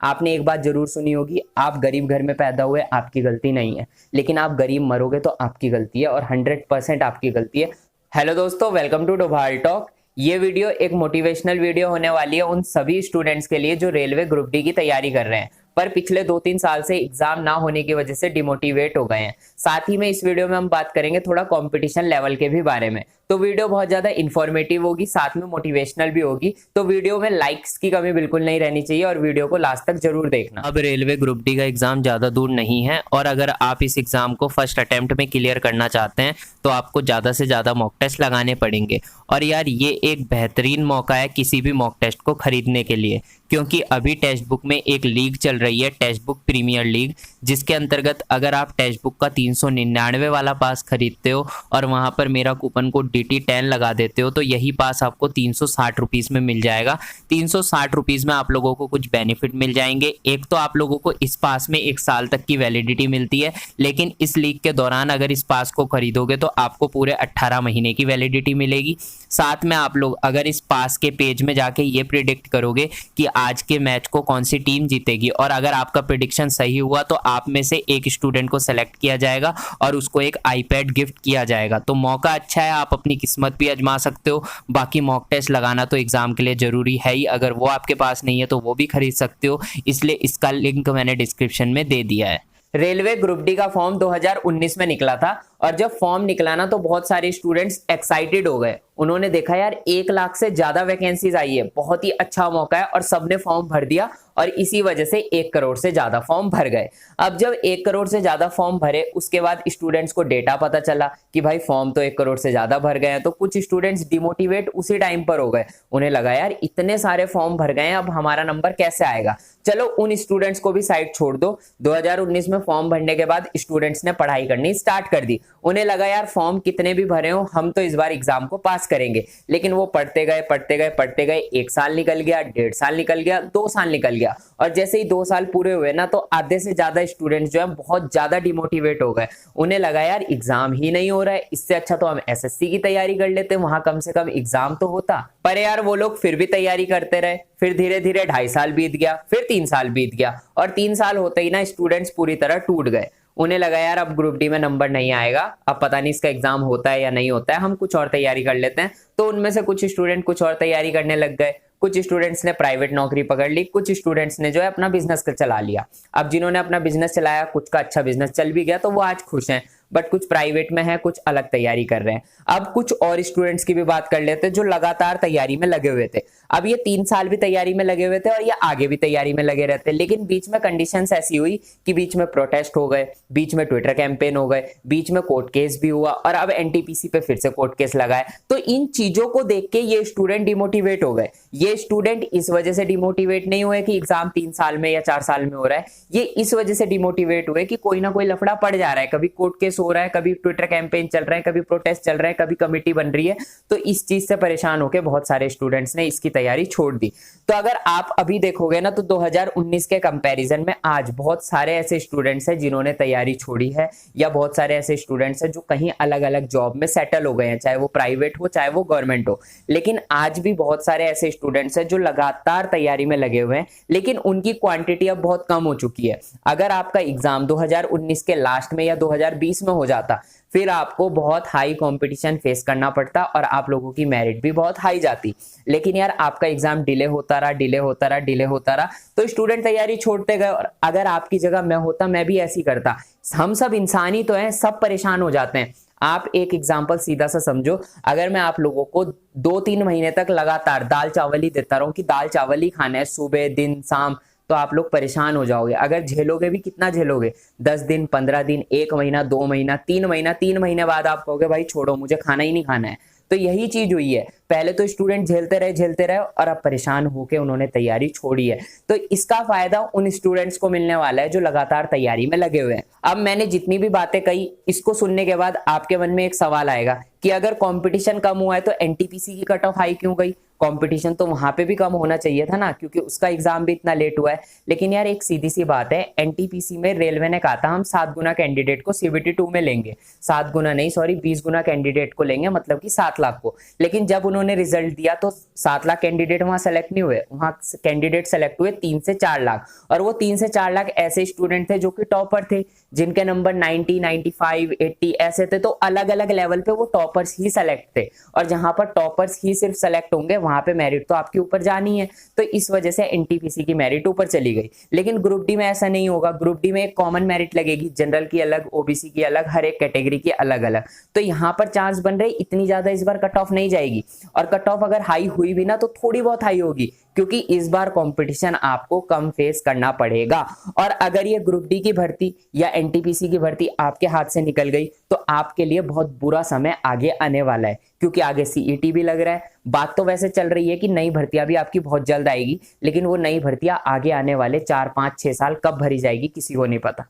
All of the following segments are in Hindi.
आपने एक बात जरूर सुनी होगी, आप गरीब घर में पैदा हुए आपकी गलती नहीं है, लेकिन आप गरीब मरोगे तो आपकी गलती है और 100% आपकी गलती है। हेलो दोस्तों, वेलकम टू डोभाल टॉक। ये वीडियो एक मोटिवेशनल वीडियो होने वाली है उन सभी स्टूडेंट्स के लिए जो रेलवे ग्रुप डी की तैयारी कर रहे हैं पर पिछले 2-3 साल से एग्जाम ना होने की वजह से डिमोटिवेट हो गए हैं। साथ ही में इस वीडियो में हम बात करेंगे थोड़ा कंपटीशन लेवल के भी बारे में। तो वीडियो बहुत ज्यादा इंफॉर्मेटिव होगी, साथ में मोटिवेशनल भी होगी, तो वीडियो में लाइक्स की कमी बिल्कुल नहीं रहनी चाहिए और वीडियो को लास्ट तक जरूर देखना। अब रेलवे ग्रुप डी का एग्जाम ज्यादा दूर नहीं है और अगर आप इस एग्जाम को फर्स्ट अटेम्प्ट में क्लियर करना चाहते हैं तो आपको ज्यादा से ज्यादा मॉक टेस्ट लगाने पड़ेंगे। और यार ये एक बेहतरीन मौका है किसी भी मॉक टेस्ट को खरीदने के लिए, क्योंकि अभी टेक्स्ट बुक में एक लीग चल रही है, टेक्स्ट बुक प्रीमियर लीग, जिसके अंतर्गत अगर आप टेक्स्ट बुक का 399 वाला पास खरीदते हो और वहां पर मेरा कूपन कोड DT10 लगा देते हो तो यही पास आपको 360 रुपीज़ में मिल जाएगा। 360 रुपीज़ में आप लोगों को कुछ बेनिफिट मिल जाएंगे। एक तो आप लोगों को इस पास में 1 साल तक की वैलिडिटी मिलती है, लेकिन इस लीग के दौरान अगर इस पास को खरीदोगे तो आपको पूरे 18 महीने की वैलिडिटी मिलेगी। साथ में आप लोग अगर इस पास के पेज में जाके ये प्रिडिक्ट करोगे कि आज के मैच को कौन सी टीम जीतेगी और अगर आपका प्रिडिक्शन सही हुआ तो आप में से एक स्टूडेंट को सेलेक्ट किया जाएगा और उसको एक आईपैड गिफ्ट किया जाएगा। तो मौका अच्छा है, आप अपनी किस्मत भी आजमा सकते हो। बाकी मॉक टेस्ट लगाना तो एग्जाम के लिए जरूरी है ही, अगर वो आपके पास नहीं है तो वो भी खरीद सकते हो, इसलिए इसका लिंक मैंने डिस्क्रिप्शन में दे दिया है। रेलवे ग्रुप डी का फॉर्म 2019 में निकला था और जब फॉर्म निकला ना तो बहुत सारे स्टूडेंट्स एक्साइटेड हो गए। उन्होंने देखा यार 1 लाख से ज्यादा वैकेंसीज आई है, बहुत ही अच्छा मौका है, और सबने फॉर्म भर दिया और इसी वजह से 1 करोड़ से ज्यादा फॉर्म भर गए। अब जब 1 करोड़ से ज्यादा फॉर्म भरे उसके बाद स्टूडेंट्स को डेटा पता चला कि भाई फॉर्म तो 1 करोड़ से ज्यादा भर गए हैं, तो कुछ स्टूडेंट्स डिमोटिवेट उसी टाइम पर हो गए। उन्हें लगा यार इतने सारे फॉर्म भर गए हैं, अब हमारा नंबर कैसे आएगा। चलो उन स्टूडेंट्स को भी साइड छोड़ दो। 2019 में फॉर्म भरने के बाद स्टूडेंट्स ने पढ़ाई करनी स्टार्ट कर दी। उन्हें लगा यार फॉर्म कितने भी भरे हो हम तो इस बार एग्जाम को पास करेंगे, लेकिन वो पढ़ते गए पढ़ते गए पढ़ते गए, 1 साल निकल गया, 1.5 साल निकल गया, 2 साल निकल गया, और जैसे ही 2 साल पूरे हुए ना तो आधे से ज्यादा स्टूडेंट्स जो है बहुत ज्यादा डिमोटिवेट हो गए। उन्हें लगा यार एग्जाम ही नहीं हो रहा है, इससे अच्छा तो हम SSC की तैयारी कर लेते, वहां कम से कम एग्जाम तो होता। पर यार वो लोग फिर भी तैयारी करते रहे। फिर धीरे धीरे 2.5 साल बीत गया, फिर 3 साल बीत गया, और 3 साल होते ही ना स्टूडेंट्स पूरी तरह टूट गए। उन्हें लगा यार अब ग्रुप डी में नंबर नहीं आएगा, अब पता नहीं इसका एग्जाम होता है या नहीं होता है, हम कुछ और तैयारी कर लेते हैं। तो उनमें से कुछ स्टूडेंट कुछ और तैयारी करने लग गए। कुछ स्टूडेंट्स ने प्राइवेट नौकरी पकड़ ली, कुछ स्टूडेंट्स ने जो है अपना बिजनेस चला लिया। अब जिन्होंने अपना बिजनेस चलाया, कुछ का अच्छा बिजनेस चल भी गया तो वो आज खुश हैं, बट कुछ प्राइवेट में है, कुछ अलग तैयारी कर रहे हैं। अब कुछ और स्टूडेंट्स की भी बात कर लेते हैं जो लगातार तैयारी में लगे हुए थे। अब ये 3 साल भी तैयारी में लगे हुए थे और ये आगे भी तैयारी में लगे रहते, लेकिन बीच में कंडीशंस ऐसी हुई कि बीच में प्रोटेस्ट हो गए, बीच में ट्विटर कैंपेन हो गए, बीच में कोर्ट केस भी हुआ और अब NTPC पे फिर से कोर्ट केस लगाए। तो इन चीजों को देख के ये स्टूडेंट डिमोटिवेट हो गए। ये स्टूडेंट इस वजह से डिमोटिवेट नहीं हुए कि एग्जाम 3 साल में या 4 साल में हो रहा है, ये इस वजह से डिमोटिवेट हुए कि कोई ना कोई लफड़ा पड़ जा रहा है, कभी कोर्ट केस हो रहा है, कभी ट्विटर कैंपेन चल रहा है, कभी प्रोटेस्ट चल रहा है, कभी कमेटी बन रही है। तो इस चीज से परेशान होकर बहुत सारे स्टूडेंट्स ने इसकी तैयारी छोड़ दी। तो अगर आप अभी देखोगे ना तो 2019 के कंपैरिजन में आज बहुत सारे ऐसे स्टूडेंट्स हैं जिन्होंने तैयारी छोड़ी है, या बहुत सारे ऐसे स्टूडेंट्स हैं जो कहीं अलग अलग जॉब में सेटल हो गए हैं, चाहे वो प्राइवेट हो चाहे वो गवर्नमेंट हो। लेकिन आज भी बहुत सारे ऐसे स्टूडेंट्स हैं जो लगातार तैयारी में लगे हुए हैं, लेकिन उनकी क्वांटिटी अब बहुत कम हो चुकी है। अगर आपका एग्जाम 2019 के लास्ट में या 2020 में हो जाता फिर आपको बहुत हाई कंपटीशन फेस करना पड़ता और आप लोगों की मेरिट भी बहुत हाई जाती। लेकिन यार आपका एग्जाम डिले होता रहा, डिले होता रहा, डिले होता रहा, तो स्टूडेंट तैयारी छोड़ते गए। और अगर आपकी जगह मैं होता मैं भी ऐसी करता। हम सब इंसान ही तो हैं, सब परेशान हो जाते हैं। आप एक एग्जाम्पल सीधा सा समझो, अगर मैं आप लोगों को 2-3 महीने तक लगातार दाल चावल ही देता रहूं कि दाल चावल ही खाना है सुबह दिन शाम, तो आप लोग परेशान हो जाओगे। अगर झेलोगे भी कितना झेलोगे, 10 दिन 15 दिन 1 महीना 2 महीना 3 महीना, 3 महीने बाद आप कहोगे भाई छोड़ो मुझे खाना ही नहीं खाना है। तो यही चीज हुई है, पहले तो स्टूडेंट झेलते रहे और अब परेशान होकर उन्होंने तैयारी छोड़ी है। तो इसका फायदा उन स्टूडेंट्स को मिलने वाला है जो लगातार तैयारी में लगे हुए हैं। अब मैंने जितनी भी बातें कही इसको सुनने के बाद आपके मन में एक सवाल आएगा कि अगर कंपटीशन कम हुआ है तो NTPC की कट ऑफ हाई क्यों गई, कंपटीशन तो वहां पे भी कम होना चाहिए था ना, क्योंकि उसका एग्जाम भी इतना लेट हुआ है। लेकिन यार एक सीधी सी बात है, एनटीपीसी में रेलवे ने कहा था हम 7 गुना कैंडिडेट को सीबीटी 2 में लेंगे, 7 गुना नहीं सॉरी 20 गुना कैंडिडेट को लेंगे, मतलब कि 7 लाख को। लेकिन जब उन्होंने रिजल्ट दिया तो 7 लाख कैंडिडेट वहां सेलेक्ट नहीं हुए, वहां कैंडिडेट सेलेक्ट हुए 3 से 4 लाख। और वो 3 से 4 लाख ऐसे स्टूडेंट थे जो कि टॉपर थे, जिनके नंबर 90, 95, 80 ऐसे थे। तो अलग अलग लेवल पे वो टॉपर्स ही सेलेक्ट थे, और जहां पर टॉपर्स ही सिर्फ सेलेक्ट होंगे वहां पे मेरिट तो आपकी ऊपर जानी है। तो इस वजह से एनटीपीसी की मेरिट ऊपर चली गई। लेकिन ग्रुप डी में ऐसा नहीं होगा, ग्रुप डी में एक कॉमन मेरिट लगेगी, जनरल की अलग, ओबीसी की अलग, हर एक कैटेगरी की अलग अलग। तो यहाँ पर चांस बन रहे इतनी ज्यादा इस बार कट ऑफ नहीं जाएगी, और कट ऑफ अगर हाई हुई भी ना तो थोड़ी बहुत हाई होगी, क्योंकि इस बार कंपटीशन आपको कम फेस करना पड़ेगा। और अगर ये ग्रुप डी की भर्ती या एनटीपीसी की भर्ती आपके हाथ से निकल गई तो आपके लिए बहुत बुरा समय आगे आने वाला है, क्योंकि आगे सीईटी भी लग रहा है। बात तो वैसे चल रही है कि नई भर्तियां भी आपकी बहुत जल्द आएगी, लेकिन वो नई भर्तियां आगे आने वाले 4, 5, 6 साल कब भरी जाएगी किसी को नहीं पता।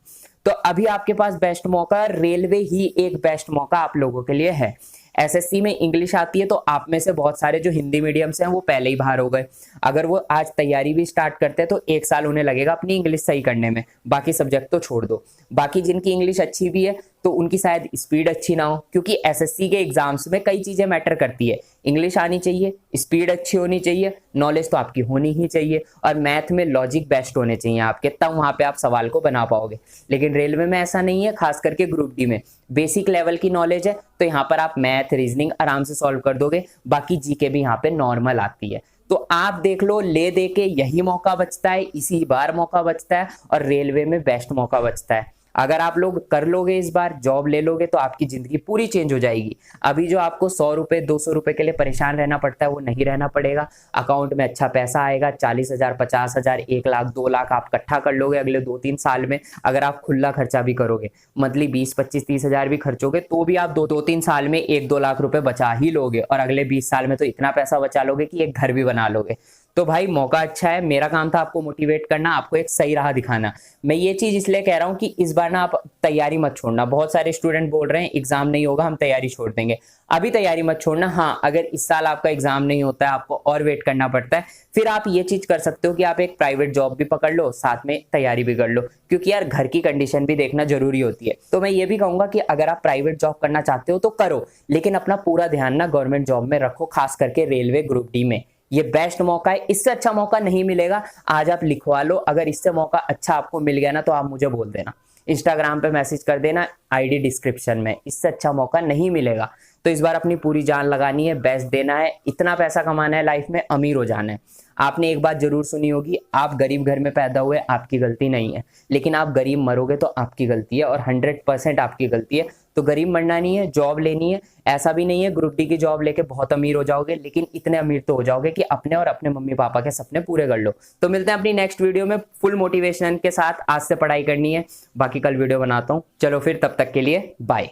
तो अभी आपके पास बेस्ट मौका, रेलवे ही एक बेस्ट मौका आप लोगों के लिए है। एसएससी में इंग्लिश आती है तो आप में से बहुत सारे जो हिंदी मीडियम से हैं वो पहले ही बाहर हो गए। अगर वो आज तैयारी भी स्टार्ट करते हैं तो 1 साल उन्हें लगेगा अपनी इंग्लिश सही करने में, बाकी सब्जेक्ट तो छोड़ दो। बाकी जिनकी इंग्लिश अच्छी भी है तो उनकी शायद स्पीड अच्छी ना हो, क्योंकि एसएससी के एग्जाम्स में कई चीजें मैटर करती है। इंग्लिश आनी चाहिए, स्पीड अच्छी होनी चाहिए, नॉलेज तो आपकी होनी ही चाहिए, और मैथ में लॉजिक बेस्ट होने चाहिए आपके, तब वहां पे आप सवाल को बना पाओगे। लेकिन रेलवे में ऐसा नहीं है, खास करके ग्रुप डी में बेसिक लेवल की नॉलेज है तो यहाँ पर आप मैथ, रीजनिंग आराम से सॉल्व कर दोगे। बाकी जीके भी यहाँ पे नॉर्मल आती है। तो आप देख लो, ले दे के यही मौका बचता है, इसी बार मौका बचता है, और रेलवे में बेस्ट मौका बचता है। अगर आप लोग कर लोगे, इस बार जॉब ले लोगे तो आपकी जिंदगी पूरी चेंज हो जाएगी। अभी जो आपको 100 रुपए 200 रुपए के लिए परेशान रहना पड़ता है वो नहीं रहना पड़ेगा। अकाउंट में अच्छा पैसा आएगा, 40,000, 50,000, 1 लाख, 2 लाख आप इकट्ठा कर लोगे अगले 2-3 साल में। अगर आप खुला खर्चा भी करोगे, मंथली 20, 25, 30 हजार भी खर्चोगे तो भी आप 2-3 साल में 1-2 लाख रुपए बचा ही लोगे, और अगले 20 साल में तो इतना पैसा बचा लोगे कि एक घर भी बना लोगे। तो भाई मौका अच्छा है। मेरा काम था आपको मोटिवेट करना, आपको एक सही राह दिखाना। मैं ये चीज इसलिए कह रहा हूँ कि इस बार ना आप तैयारी मत छोड़ना। बहुत सारे स्टूडेंट बोल रहे हैं एग्जाम नहीं होगा हम तैयारी छोड़ देंगे। अभी तैयारी मत छोड़ना। हाँ, अगर इस साल आपका एग्जाम नहीं होता है, आपको और वेट करना पड़ता है, फिर आप ये चीज कर सकते हो कि आप एक प्राइवेट जॉब भी पकड़ लो, साथ में तैयारी भी कर लो, क्योंकि यार घर की कंडीशन भी देखना जरूरी होती है। तो मैं ये भी कहूंगा कि अगर आप प्राइवेट जॉब करना चाहते हो तो करो, लेकिन अपना पूरा ध्यान ना गवर्नमेंट जॉब में रखो, खास करके रेलवे ग्रुप डी में। ये बेस्ट मौका है, इससे अच्छा मौका नहीं मिलेगा। आज आप लिखवा लो, अगर इससे मौका अच्छा आपको मिल गया ना तो आप मुझे बोल देना, इंस्टाग्राम पे मैसेज कर देना, आईडी डिस्क्रिप्शन में। इससे अच्छा मौका नहीं मिलेगा। तो इस बार अपनी पूरी जान लगानी है, बेस्ट देना है, इतना पैसा कमाना है, लाइफ में अमीर हो जाना है। आपने एक बात जरूर सुनी होगी, आप गरीब घर में पैदा हुए आपकी गलती नहीं है, लेकिन आप गरीब मरोगे तो आपकी गलती है, और 100% आपकी गलती है। तो गरीब मरना नहीं है, जॉब लेनी है। ऐसा भी नहीं है ग्रुप डी की जॉब लेके बहुत अमीर हो जाओगे, लेकिन इतने अमीर तो हो जाओगे कि अपने और अपने मम्मी पापा के सपने पूरे कर लो। तो मिलते हैं अपनी नेक्स्ट वीडियो में फुल मोटिवेशन के साथ। आज से पढ़ाई करनी है, बाकी कल वीडियो बनाता हूँ। चलो फिर, तब तक के लिए बाय।